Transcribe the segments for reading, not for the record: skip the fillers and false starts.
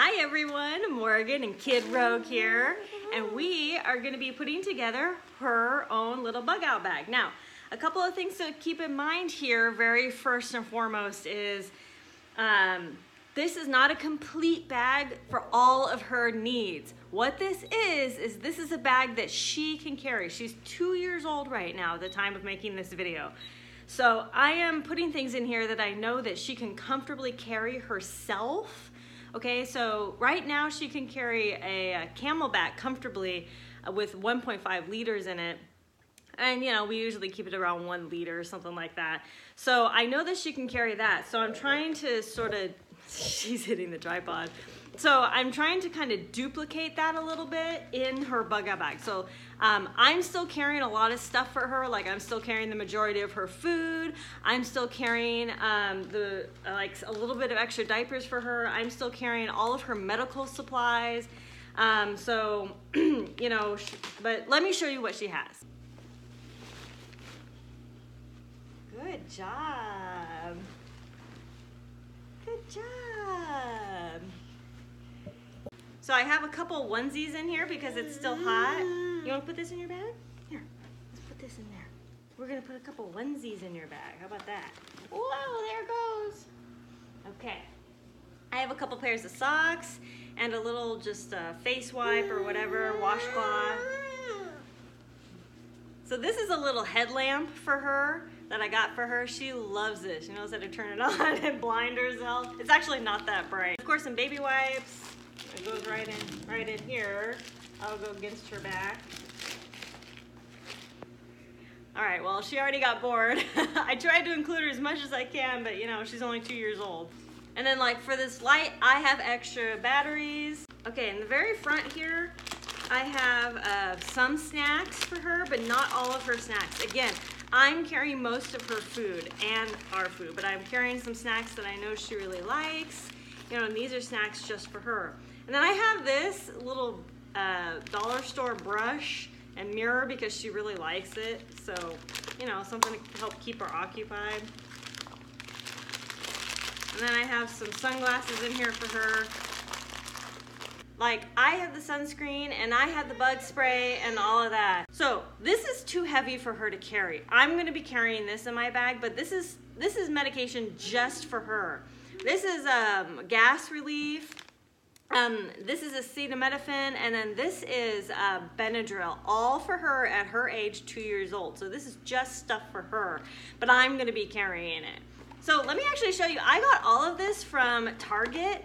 Hi everyone, Morgan and Kid Rogue here, and we are going to be putting together her own little bug out bag. Now, a couple of things to keep in mind here, very first and foremost is this is not a complete bag for all of her needs. What this is this is a bag that she can carry. She's 2 years old right now at the time of making this video. So I am putting things in here that I know that she can comfortably carry herself. Okay, so right now she can carry a Camelback comfortably with 1.5 liters in it. And you know, we usually keep it around 1 liter or something like that. So I know that she can carry that. So I'm trying to sort of, she's hitting the tripod. So I'm trying to kind of duplicate that a little bit in her bug out bag. So I'm still carrying a lot of stuff for her. Like I'm still carrying the majority of her food. I'm still carrying like a little bit of extra diapers for her. I'm still carrying all of her medical supplies. So, you know, but let me show you what she has. Good job. Good job. So I have a couple onesies in here because it's still hot. You want to put this in your bag? Here, let's put this in there. We're going to put a couple onesies in your bag. How about that? Whoa, there it goes. Okay. I have a couple pairs of socks and a little just face wipe or whatever, washcloth. So this is a little headlamp for her that I got for her. She loves it. She knows how to turn it on and blind herself. It's actually not that bright. Of course, some baby wipes. It goes right in here. I'll go against her back. All right, well, she already got bored. I tried to include her as much as I can, but you know, she's only 2 years old. And then like for this light, I have extra batteries. Okay, in the very front here, I have some snacks for her, but not all of her snacks. Again, I'm carrying most of her food and our food, but I'm carrying some snacks that I know she really likes. You know, and these are snacks just for her. And then I have this little dollar store brush and mirror because she really likes it. So, you know, something to help keep her occupied. And then I have some sunglasses in here for her. Like, I have the sunscreen and I have the bug spray and all of that. So this is too heavy for her to carry. I'm gonna be carrying this in my bag, but this is medication just for her. This is gas relief. This is acetaminophen, and then this is Benadryl, all for her at her age, 2 years old. So this is just stuff for her, but I'm gonna be carrying it. So let me actually show you. I got all of this from Target.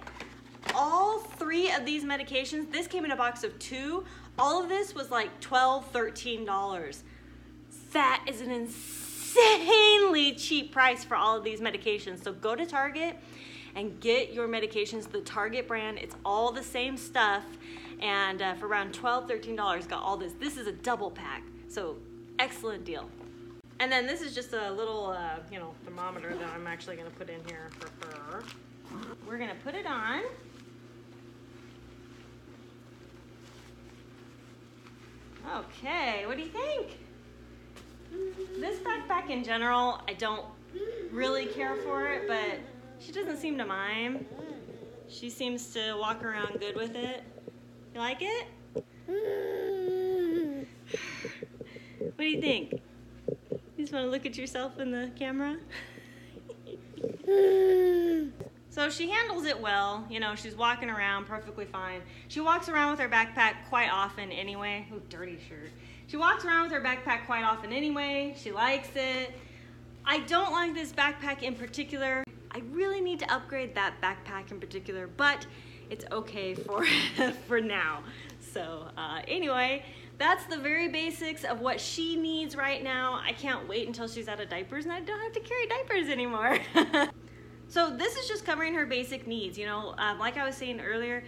All 3 of these medications, this came in a box of 2. All of this was like $12, $13. That is an insanely cheap price for all of these medications. So go to Target and get your medications, the Target brand. It's all the same stuff. And for around $12, $13, got all this. This is a double pack. So excellent deal. And then this is just a little, you know, thermometer that I'm actually gonna put in here for her. We're gonna put it on. Okay, what do you think? This backpack in general, I don't really care for it, but she doesn't seem to mind. She seems to walk around good with it. You like it? What do you think? You just want to look at yourself in the camera? So she handles it well. You know, she's walking around perfectly fine. She walks around with her backpack quite often anyway. Ooh, dirty shirt. She walks around with her backpack quite often anyway. She likes it. I don't like this backpack in particular. I really need to upgrade that backpack in particular, but it's okay for now. So anyway, that's the very basics of what she needs right now. I can't wait until she's out of diapers and I don't have to carry diapers anymore. So this is just covering her basic needs. You know, like I was saying earlier,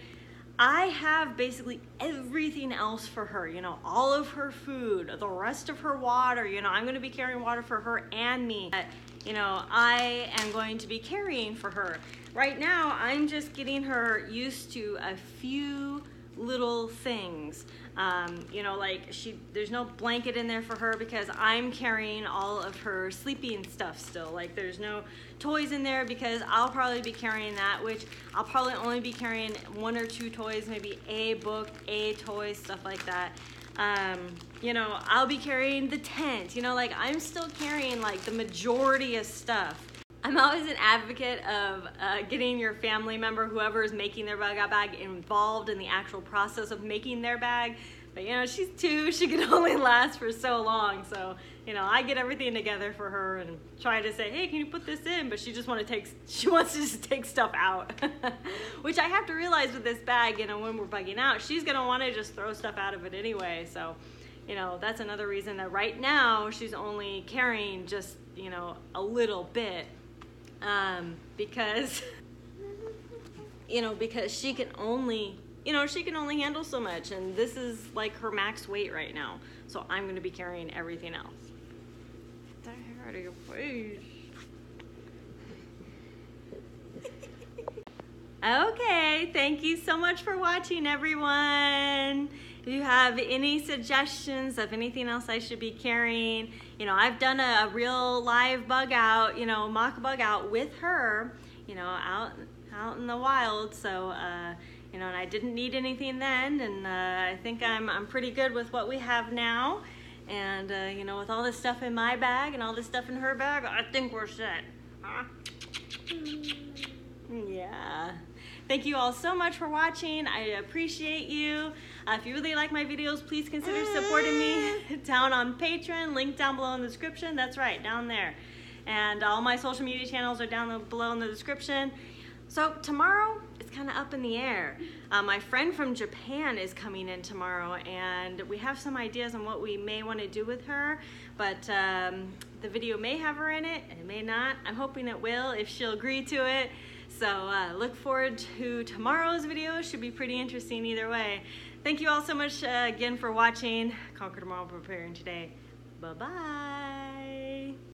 I have basically everything else for her. You know, all of her food, the rest of her water. You know, I'm going to be carrying water for her and me. You know, I am going to be carrying for her. Right now, I'm just getting her used to a few little things. You know, like there's no blanket in there for her because I'm carrying all of her sleeping stuff still. Like there's no toys in there because I'll probably be carrying that, which I'll probably only be carrying 1 or 2 toys, maybe a book, a toy, stuff like that. You know, I'll be carrying the tent, you know, like I'm still carrying like the majority of stuff. I'm always an advocate of getting your family member, whoever is making their bug out bag, involved in the actual process of making their bag. But you know, she's 2, she can only last for so long. So, you know, I get everything together for her and try to say, hey, can you put this in? But she wants to just take stuff out. Which I have to realize with this bag, you know, when we're bugging out, she's gonna wanna just throw stuff out of it anyway. So, you know, that's another reason that right now she's only carrying just, you know, a little bit. Because, you know, because she can only handle so much, and this is like her max weight right now. So I'm going to be carrying everything else. Get that hair out of your face. Okay, thank you so much for watching, everyone. If you have any suggestions of anything else I should be carrying, you know, I've done a real live bug out, you know, mock bug out with her, you know, out in the wild. So, you know, and I didn't need anything then, and I think I'm pretty good with what we have now. And, you know, with all this stuff in my bag and all this stuff in her bag, I think we're set. Huh? Yeah. Thank you all so much for watching. I appreciate you. If you really like my videos, please consider supporting me down on Patreon, link down below in the description. That's right, down there. And all my social media channels are down below in the description. So tomorrow, it's kind of up in the air. My friend from Japan is coming in tomorrow, and we have some ideas on what we may want to do with her, but the video may have her in it, and it may not. I'm hoping it will if she'll agree to it. So look forward to tomorrow's video. Should be pretty interesting either way. Thank you all so much again for watching. Conquer tomorrow, preparing today. Bye-bye.